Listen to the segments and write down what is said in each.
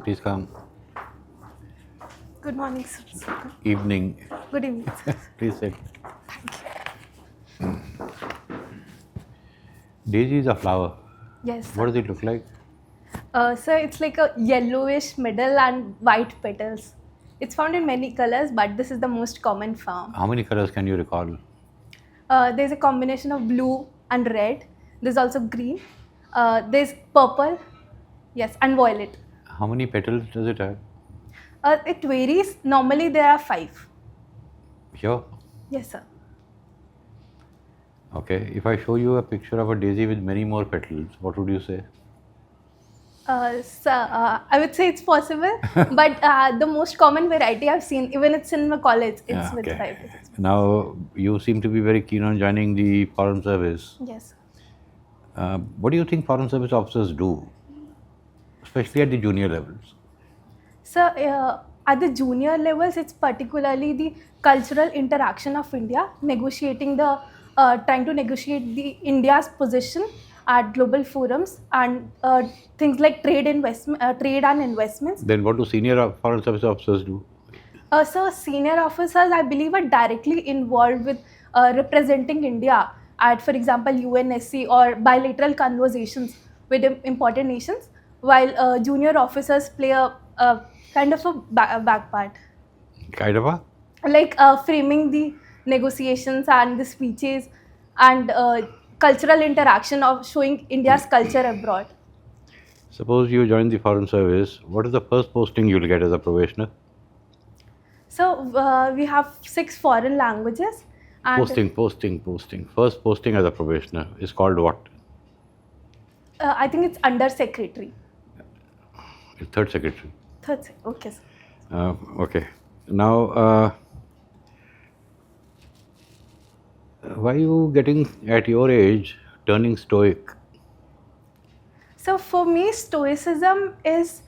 Please come. Good morning, sir. Evening. Good evening, sir. Please sit. Daisy is a flower. Yes, What sir. does it look like? Sir, it's like a yellowish middle and white petals. It's found in many colors, but this is the most common form. How many colors can you recall? There's a combination of blue and red. There's also green. There's purple, yes, and violet. How many petals does it have? It varies. Normally, there are 5. Here. Yes, sir. Okay. If I show you a picture of a daisy with many more petals, what would you say? I would say it's possible, but the most common variety I've seen, even it's in my college, it's with 5. Now you seem to be very keen on joining the foreign service. Yes. What do you think foreign service officers do, especially at the junior levels? So, at the junior levels, it's particularly the cultural interaction of India, trying to negotiate the India's position at global forums and things like trade and investments. Then what do senior foreign service officers do? So, senior officers, I believe, are directly involved with representing India at, for example, UNSC or bilateral conversations with important nations, while junior officers play a kind of a back part, Kind of a? like framing the negotiations and the speeches and cultural interaction of showing India's culture abroad. Suppose you join the foreign service, what is the first posting you'll get as a probationer? So we have 6 foreign languages. And Posting. First posting as a probationer is called what? I think it's under secretary. It's third secretary. Okay, sir. Okay. Now, why are you getting, at your age, turning stoic? So for me, stoicism is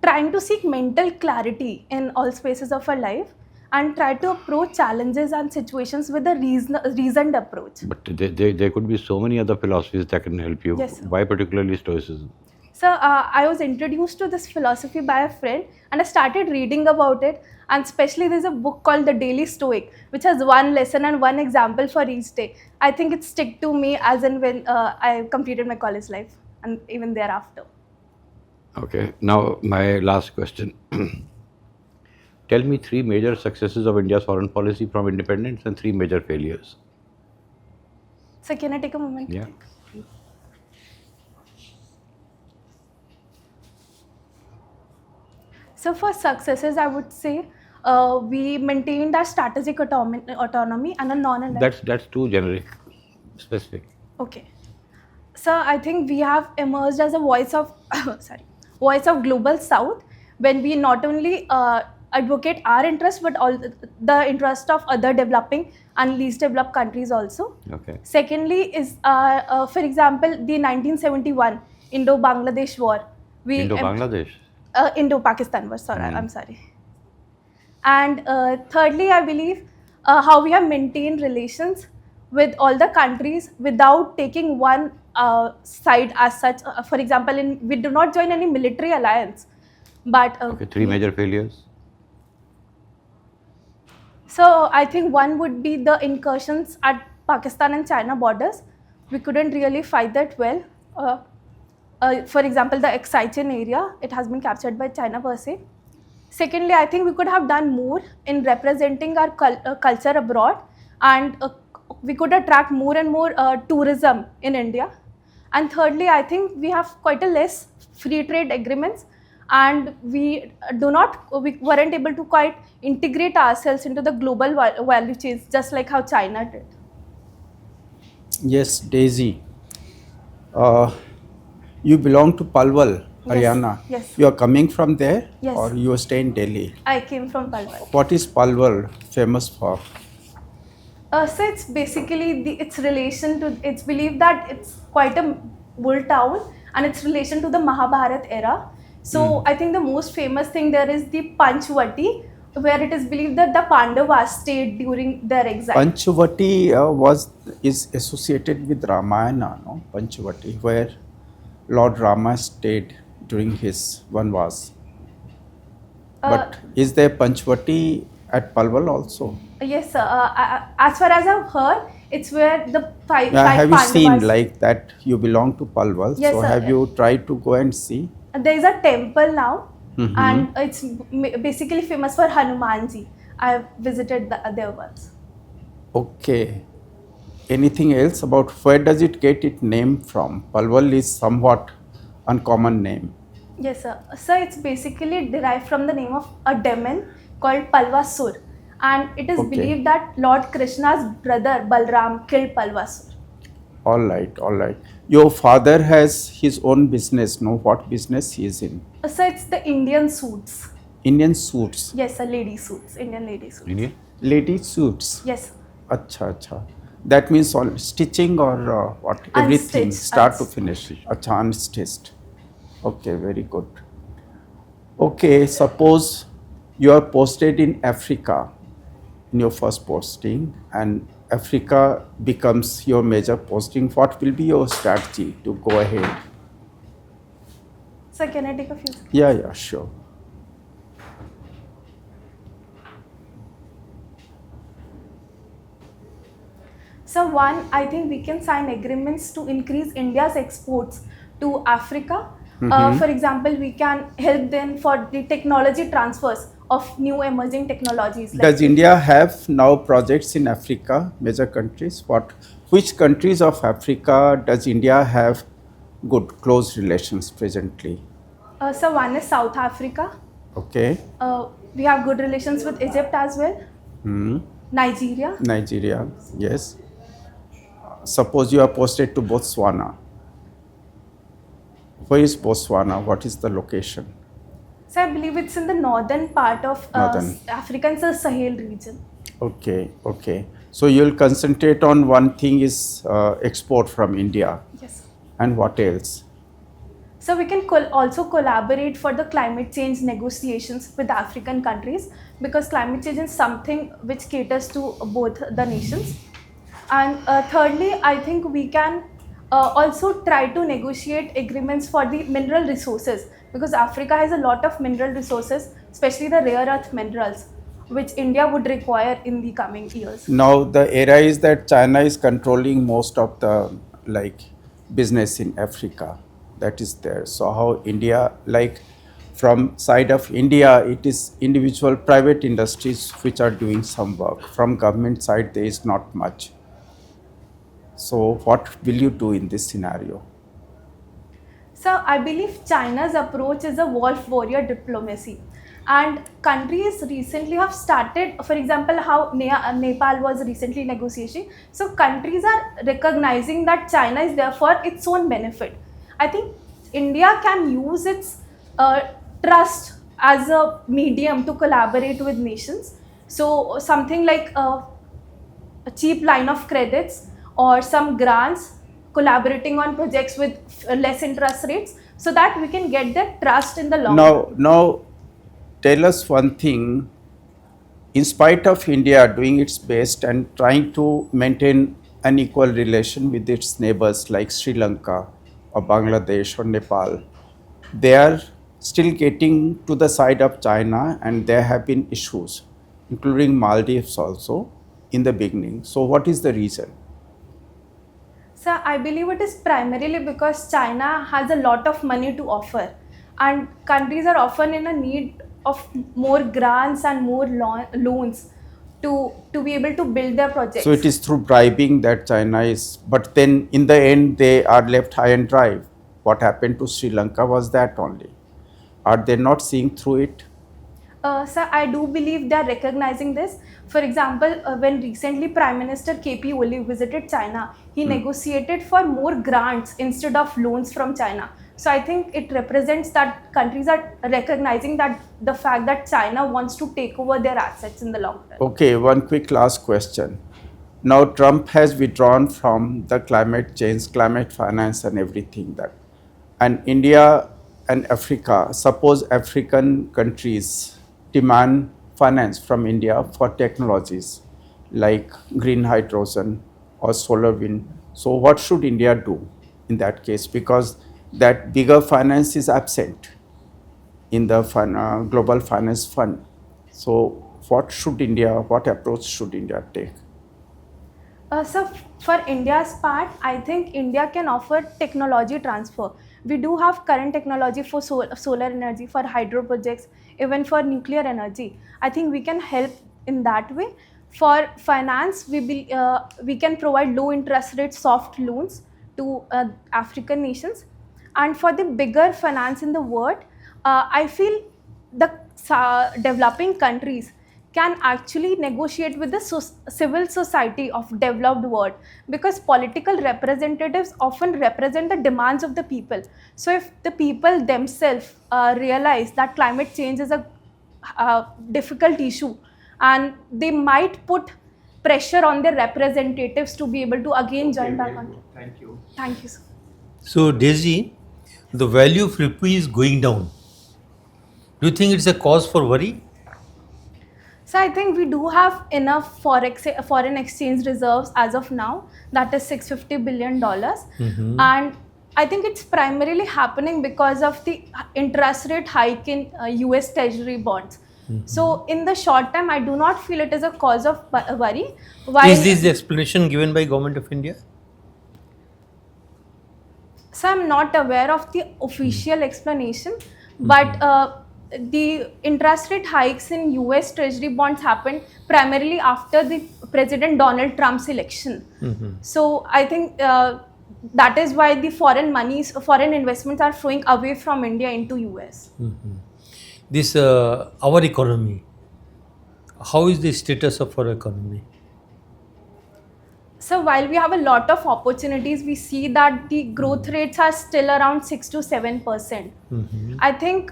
trying to seek mental clarity in all spaces of our life and try to approach challenges and situations with a reasoned approach. But there could be so many other philosophies that can help you. Yes, sir. Why particularly stoicism? So I was introduced to this philosophy by a friend and I started reading about it, and especially there's a book called The Daily Stoic, which has one lesson and one example for each day. I think it stuck to me as and when I completed my college life and even thereafter. Okay. Now, my last question. Tell me 3 major successes of India's foreign policy from independence and 3 major failures. So can I take a moment? Yeah. So for successes, I would say we maintained our strategic autonomy and a non-aligned. That's too generic. Specific. Okay. So I think we have emerged as a voice of voice of global South when we not only advocate our interest but all the interest of other developing and least developed countries also. Okay. Secondly is for example the 1971 Indo-Bangladesh war. Indo-Bangladesh? Indo-Pakistan war. I'm sorry. And thirdly, I believe how we have maintained relations with all the countries without taking one side as such. For example, we do not join any military alliance. But Okay, 3 major failures. So I think one would be the incursions at Pakistan and China borders. We couldn't really fight that well. For example, the Exichin area, it has been captured by China per se. Secondly, I think we could have done more in representing our culture abroad, and we could attract more and more tourism in India. And thirdly, I think we have quite a less free trade agreements, and we weren't able to quite integrate ourselves into the global value chains, just like how China did. Yes, Daisy. You belong to Palwal, Haryana. Yes. You are coming from there, Yes. or you stay in Delhi? I came from Palwal. What is Palwal famous for? So it's basically it's believed that it's quite a bull town and its relation to the Mahabharat era. So I think the most famous thing there is the Panchvati, where it is believed that the Pandavas stayed during their exile. Panchvati is associated with Ramayana, no? Panchvati, where Lord Rama stayed during his Vanvas. Uh, But is there Panchvati at Palwal also? yes, sir. As far as I've heard, it's where the five Have you seen Pandavas. like that you belong to Palwal? Yes, So sir. have you tried to go and see? There is a temple now, Mhm. and it's basically famous for Hanumanji. I've visited there once. Okay. Anything else about where does it get its name from? Palwal is somewhat uncommon name. Yes, sir. Sir, it's basically derived from the name of a demon called Palvasur, and it is Okay. believed that Lord Krishna's brother Balram killed Palvasur. All right, all right. Your father has his own business, no? What business he is in? Sir, it's the Indian suits. Indian suits. Yes, sir, lady suits, Indian lady suits. India? Lady suits. Yes. Acha, acha. That means all stitching or what? Everything, Unstitched, start to finish. Acha, unstitched. Okay, very good. Okay, suppose you are posted in Africa in your first posting and Africa becomes your major posting. What will be your strategy to go ahead? Sir, can I take a few? Yeah, sure. So one, I think we can sign agreements to increase India's exports to Africa. For example, we can help them for the technology transfers of new emerging technologies. Does India have now projects in Africa, major countries? Which countries of Africa does India have good, close relations presently? So one is South Africa. Okay. We have good relations with Egypt as well. Nigeria. Nigeria, yes. Suppose you are posted to Botswana. Where is Botswana? What is the location? So I believe it's in the northern part of Northern. Africa, it's the Sahel region. Okay. So you'll concentrate on one thing is export from India. Yes. And what else? So we can also collaborate for the climate change negotiations with African countries, because climate change is something which caters to both the nations. And thirdly, I think we can also try to negotiate agreements for the mineral resources, because Africa has a lot of mineral resources, especially the rare earth minerals, which India would require in the coming years. Now the era is that China is controlling most of the business in Africa. That is there. So how India, from side of India, it is individual private industries which are doing some work. From government side, there is not much. So what will you do in this scenario? So I believe China's approach is a wolf warrior diplomacy, and countries recently have started, for example, how Nepal was recently negotiating. So countries are recognizing that China is there for its own benefit. I think India can use its trust as a medium to collaborate with nations. So something like a cheap line of credits or some grants, collaborating on projects with less interest rates, so that we can get their trust in the long run. Now, tell us one thing. In spite of India doing its best and trying to maintain an equal relation with its neighbors like Sri Lanka or Bangladesh or Nepal, they are still getting to the side of China, and there have been issues, including Maldives also in the beginning. So what is the reason? So I believe it is primarily because China has a lot of money to offer, and countries are often in a need of more grants and more loans to be able to build their projects. So it is through bribing that China is, but then in the end they are left high and dry. What happened to Sri Lanka was that only. Are they not seeing through it? Sir, I do believe they are recognizing this. For example, when recently Prime Minister KP Oli visited China, he negotiated for more grants instead of loans from China. So I think it represents that countries are recognizing that the fact that China wants to take over their assets in the long run. Okay, one quick last question. Now Trump has withdrawn from the climate change, climate finance and everything that. And India and Africa, suppose African countries demand finance from India for technologies like green hydrogen or solar wind. So what should India do in that case? Because that bigger finance is absent in the global finance fund. So what approach should India take? So for India's part, I think India can offer technology transfer. We do have current technology for solar energy, for hydro projects, even for nuclear energy. I think we can help in that way. For finance, we can provide low interest rate soft loans to African nations. And for the bigger finance in the world, I feel the developing countries can actually negotiate with the civil society of developed world, because political representatives often represent the demands of the people. So if the people themselves realize that climate change is a difficult issue, and they might put pressure on their representatives to be able to again join back on. Thank you. Thank you, sir. So Daisy, the value of rupee is going down. Do you think it's a cause for worry? So I think we do have enough foreign exchange reserves as of now, that is $650 billion. And I think it's primarily happening because of the interest rate hike in US Treasury bonds. So in the short term, I do not feel it is a cause of worry. While Is this the explanation given by Government of India? So I'm not aware of the official explanation, but the interest rate hikes in US Treasury bonds happened primarily after the President Donald Trump's election. So I think that is why the foreign investments are flowing away from India into US. This our economy. How is the status of our economy? So while we have a lot of opportunities, we see that the growth rates are still around 6 to 7%. I think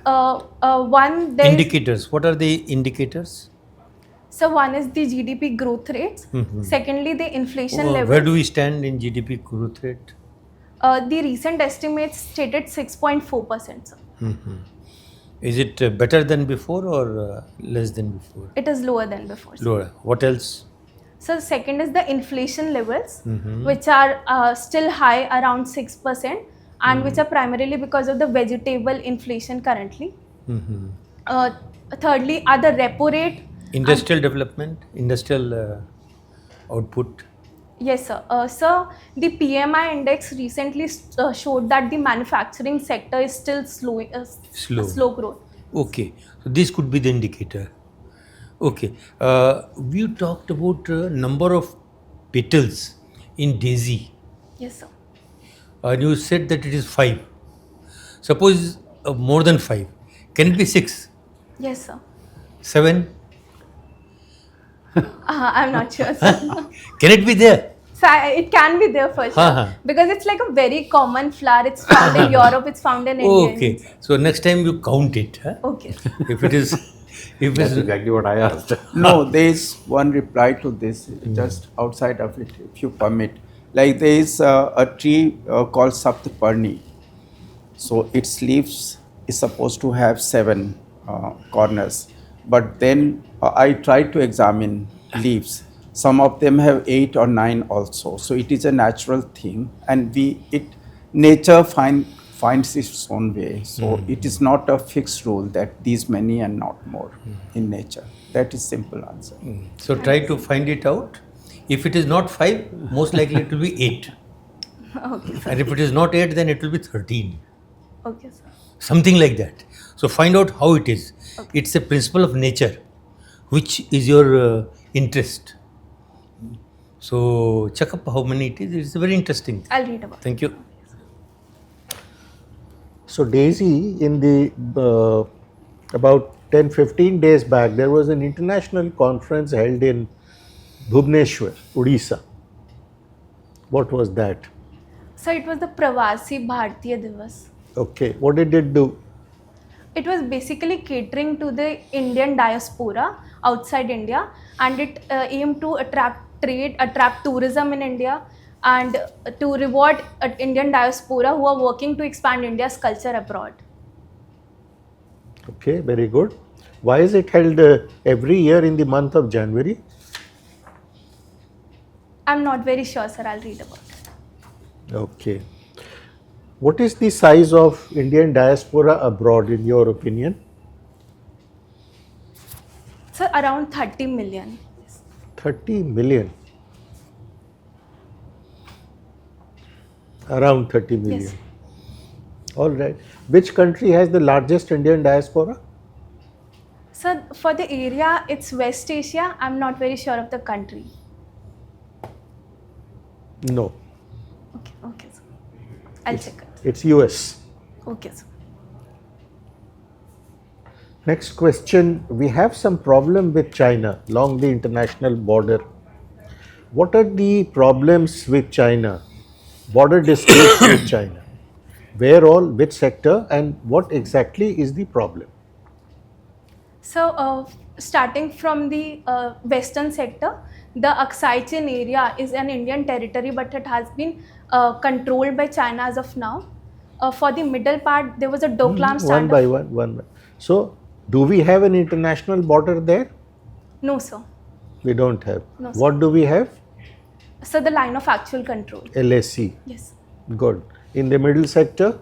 Indicators. What are the indicators? So one is the GDP growth rates. Secondly, the inflation level. Where do we stand in GDP growth rate? The recent estimates stated 6.4%. Sir. Is it better than before or less than before? It is lower than before. Sir. Lower. What else? So second is the inflation levels, which are still high around 6%, and which are primarily because of the vegetable inflation currently. Thirdly are the repo rate. Industrial development, industrial output. Yes, sir. Sir, the PMI index recently showed that the manufacturing sector is still slow growth. Okay, so this could be the indicator. Okay, we talked about number of petals in daisy. Yes, sir. And you said that it is 5. Suppose more than 5. Can it be 6? Yes, sir. 7? I'm not sure, sir. Can it be there? So it can be there for sure, because it's like a very common flower. It's found in Europe. It's found in India. Okay, so next time you count it. Huh? Okay. If it is, if That's it's exactly what I asked. No, there is one reply to this, just outside of it, if you permit. Like there is a tree called Saptaparni. So its leaves is supposed to have 7 corners. But then I tried to examine leaves. Some of them have 8 or 9 also. So it is a natural thing, and nature finds its own way. So it is not a fixed rule that these many and not more in nature. That is simple answer. So try to find it out. If it is not 5, most likely it will be 8. Okay, sir. And if it is not 8, then it will be 13. Okay, sir. Something like that. So find out how it is. Okay. It's a principle of nature, which is your interest. So check up how many it is. It's very interesting. I'll read about it. Thank you. So Daisy, in the about 10-15 days back, there was an international conference held in Bhubaneswar, Odisha. What was that? So it was the Pravasi Bharatiya Divas. Okay, what did it do? It was basically catering to the Indian diaspora outside India, and it aimed to attract trade, attract tourism in India, and to reward Indian diaspora who are working to expand India's culture abroad. Okay, very good. Why is it held every year in the month of January? I'm not very sure, sir. I'll read about it. Okay. What is the size of Indian diaspora abroad in your opinion? So around 30 million. 30 million. Around 30 million. Yes. All right. Which country has the largest Indian diaspora? So for the area, it's West Asia. I'm not very sure of the country. No. Okay, sir. I'll check it. It's US. Okay, sir. Next question. We have some problem with China along the international border. What are the problems with China? Border disputes with China? Where all, which sector, and what exactly is the problem? So starting from the western sector, the Aksai Chin area is an Indian territory, but it has been controlled by China as of now. For the middle part, there was a Doklam standoff. One by one. So, do we have an international border there? No, sir. We don't have. No, sir. What do we have? So the line of actual control. LAC. Yes. Good. In the middle sector?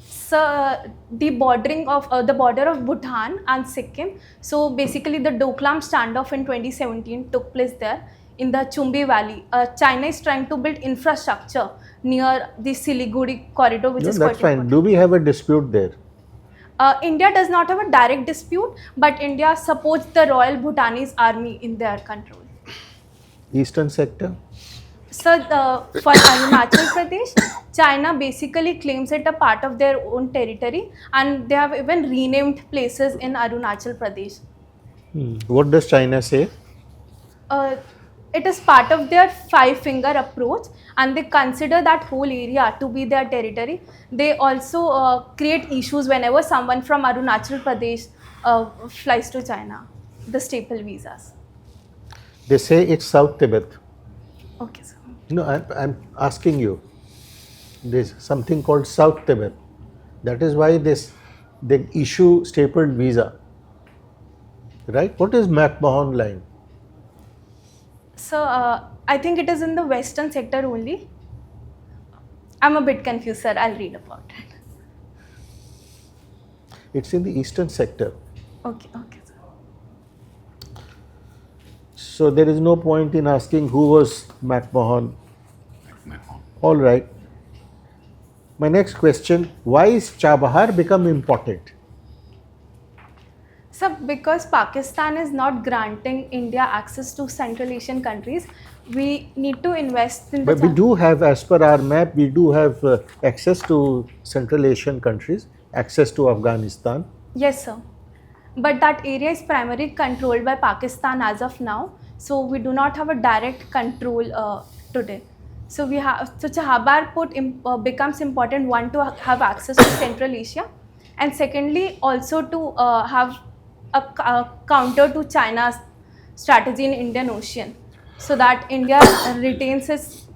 So the bordering of the border of Bhutan and Sikkim. So basically, the Doklam standoff in 2017 took place there in the Chumbi Valley. China is trying to build infrastructure near the Siliguri corridor, which No, is that's quite fine. Do we have a dispute there? India does not have a direct dispute, but India supports the Royal Bhutanese Army in their control. Eastern sector? So for Arunachal Pradesh, China basically claims it a part of their own territory, and they have even renamed places in Arunachal Pradesh. What does China say? It is part of their five-finger approach, and they consider that whole area to be their territory. They also create issues whenever someone from Arunachal Pradesh flies to China, the staple visas. They say it's South Tibet. Okay, sir. No, I'm asking you. There's something called South Tibet. That is why they issue stapled visa. Right? What is McMahon line? So I think it is in the western sector only. I'm a bit confused, sir. I'll read about it. It's in the eastern sector. Okay, sir. So there is no point in asking who was McMahon. All right. My next question, why is Chabahar become important? So because Pakistan is not granting India access to Central Asian countries, we need to invest in the... But we do have, as per our map, we do have access to Central Asian countries, access to Afghanistan. Yes, sir. But that area is primarily controlled by Pakistan as of now. So we do not have a direct control today. So Chabahar Port becomes important, one, to have access to Central Asia, and secondly also to have a counter to China's strategy in Indian Ocean, so that India retains its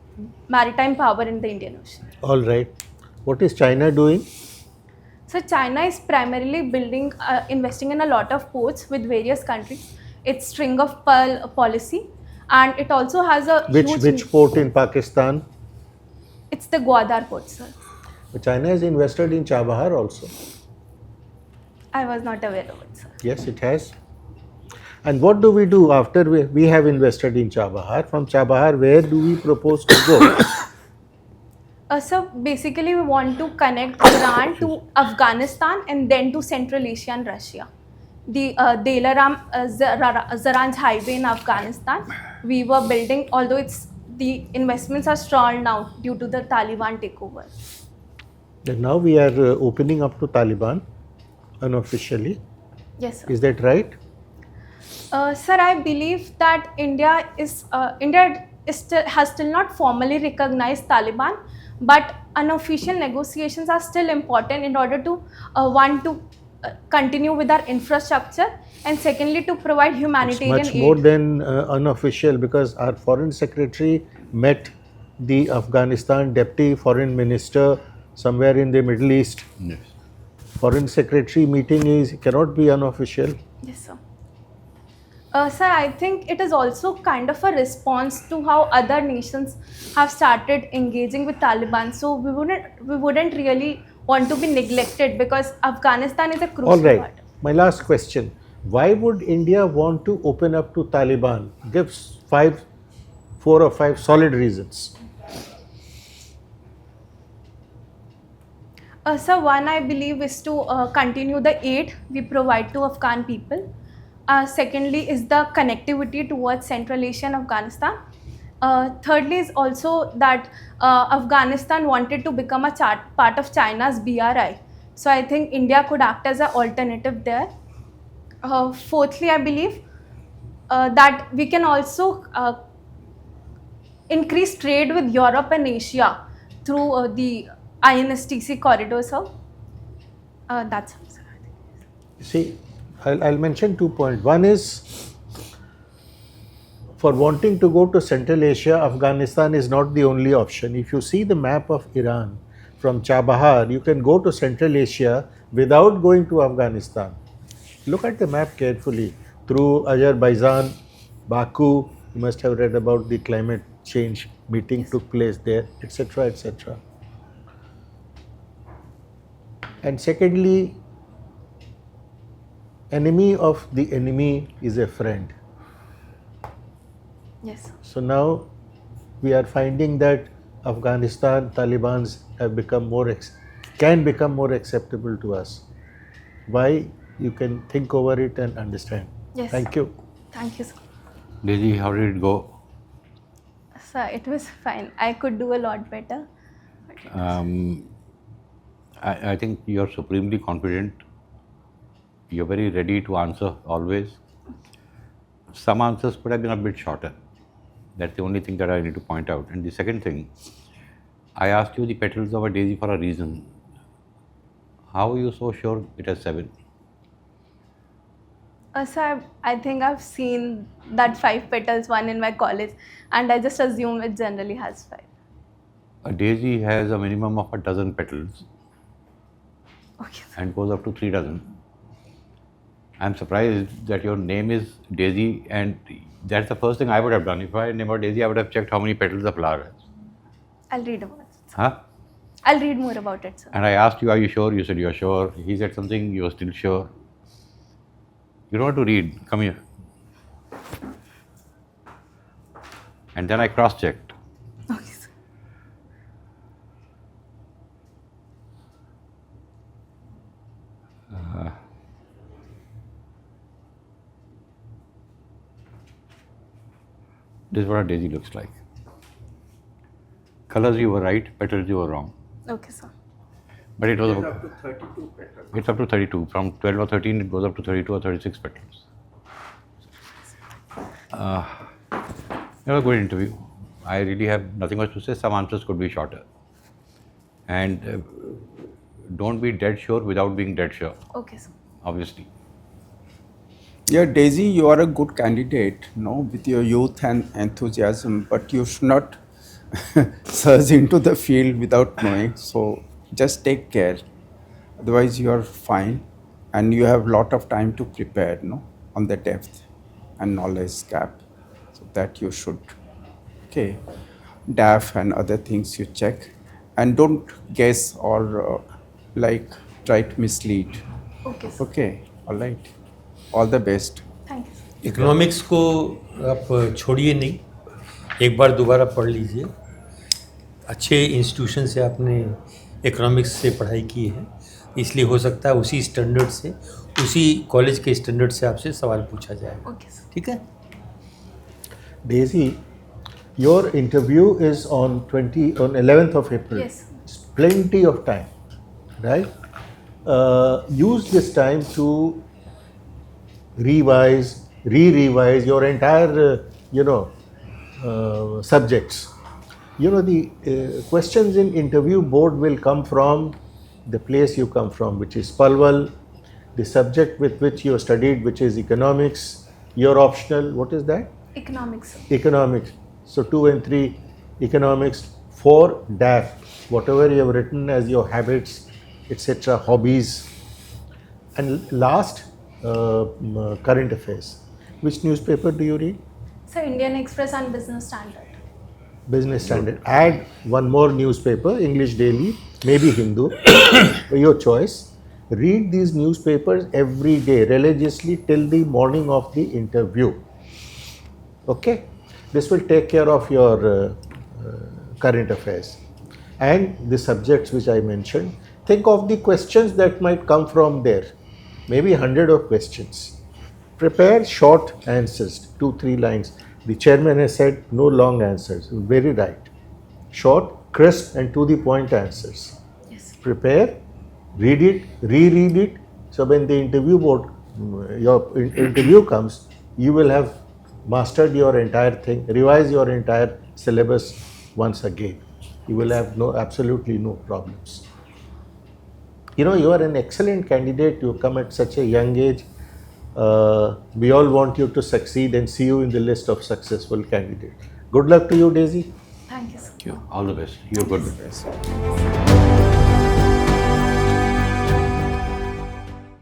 maritime power in the Indian Ocean. All right. What is China doing? So China is primarily investing in a lot of ports with various countries. It's string of pearl policy, and it also has a Which port in Pakistan? It's the Gwadar port, sir. But China has invested in Chabahar also. I was not aware of it, sir. Yes, it has. And what do we do after we have invested in Chabahar? From Chabahar, where do we propose to go? So basically, we want to connect Iran to Afghanistan and then to Central Asia and Russia. The Delaram Zaranj highway in Afghanistan, we were building, although the investments are stalled now due to the Taliban takeover. And now we are opening up to Taliban unofficially. Yes, sir. Is that right? Sir, I believe that India has still not formally recognized Taliban, but unofficial negotiations are still important in order to continue with our infrastructure, and secondly to provide humanitarian It's much aid. more than unofficial, because our foreign secretary met the Afghanistan deputy foreign minister somewhere in the Middle East. Yes. Foreign secretary meeting cannot be unofficial. Yes, sir. Sir, I think it is also kind of a response to how other nations have started engaging with Taliban. So we wouldn't really want to be neglected because Afghanistan is a All crucial right. part. My last question. Why would India want to open up to Taliban? Give 4 or 5 solid reasons. So one I believe is to continue the aid we provide to Afghan people. Secondly is the connectivity towards Central Asia and Afghanistan. Thirdly is also that Afghanistan wanted to become a part of China's BRI. So I think India could act as an alternative there. Fourthly, I believe that we can also increase trade with Europe and Asia through the INSTC corridor, sir. That's all, sir. See, I'll mention 2 points. One is, for wanting to go to Central Asia, Afghanistan is not the only option. If you see the map of Iran from Chabahar, you can go to Central Asia without going to Afghanistan. Look at the map carefully. Through Azerbaijan, Baku, you must have read about the climate change meeting took place there, etc., etc. And secondly, enemy of the enemy is a friend. Yes, sir. So now we are finding that Afghanistan Taliban's have become can become more acceptable to us. Why? You can think over it and understand. Yes. Thank you. Thank you, sir. Daisy, how did it go? Sir, it was fine. I could do a lot better. I think you're supremely confident. You're very ready to answer always. Some answers could have been a bit shorter. That's the only thing that I need to point out. And the second thing, I asked you the petals of a daisy for a reason. How are you so sure it has 7? Sir, I think I've seen that 5 petals one in my college, and I just assume it generally has 5. A daisy has a minimum of a dozen petals Okay. and goes up to 3 dozen. I'm surprised that your name is Daisy, and that's the first thing I would have done. If I named her Daisy, I would have checked how many petals the flower has. I'll read about it. Huh? I'll read more about it, sir. And I asked you, are you sure? You said you're sure. He said something, you're still sure. You don't have to read. Come here. And then I cross-checked. Okay, sir. This is what a daisy looks like. Colors you were right, petals you were wrong. Okay, sir. But it was Up to 32 petals. it's up to 32. From 12 or 13, it goes up to 32 or 36 petals. It was a good interview. I really have nothing much to say. Some answers could be shorter. And don't be dead sure without being dead sure, Okay, sir. obviously. Yeah, Daisy, you are a good candidate, with your youth and enthusiasm, but you should not surge into the field without knowing. So just take care. Otherwise, you are fine, and you have lot of time to prepare, on the depth and knowledge gap. So that you should. Okay, DAF and other things you check, and don't guess or try to mislead. Okay, sir. Okay, all right. All the best. Thank you, sir. Economics को आप छोड़िए नहीं, एक बार दोबारा पढ़ लीजिए. अच्छे institution से आपने इकोनॉमिक्स से पढ़ाई की है, इसलिए हो सकता है उसी स्टैंडर्ड से, उसी कॉलेज के स्टैंडर्ड से आपसे सवाल पूछा जाएगा. Okay, sir. ठीक है? Daisy, your interview is on 11th of April. Yes. It's plenty of time, right? Use this time to revise, re-revise your entire, subjects. The questions in interview board will come from the place you come from, which is Palwal, the subject with which you studied, which is economics, your optional, what is that? Economics, sir. Economics. So 2 and 3 economics, 4 DAF, whatever you have written as your habits, etc., hobbies, and last current affairs. Which newspaper do you read? So Indian Express and Business Standard. Business Standard. Add one more newspaper, English Daily, maybe Hindu, your choice. Read these newspapers every day religiously till the morning of the interview. Okay? This will take care of your current affairs. And the subjects which I mentioned, think of the questions that might come from there. Maybe 100 of questions. Prepare short answers, 2-3 lines. The chairman has said no long answers. Very right. Short, crisp, and to the point answers. Yes. Prepare, read it, reread it. So when the your interview comes, you will have mastered your entire thing. Revise your entire syllabus once again. You will have absolutely no problems. You know, you are an excellent candidate. You come at such a young age. We all want you to succeed and see you in the list of successful candidates. Good luck to you, Daisy. Thank you, sir. All the best. You're good. Yes.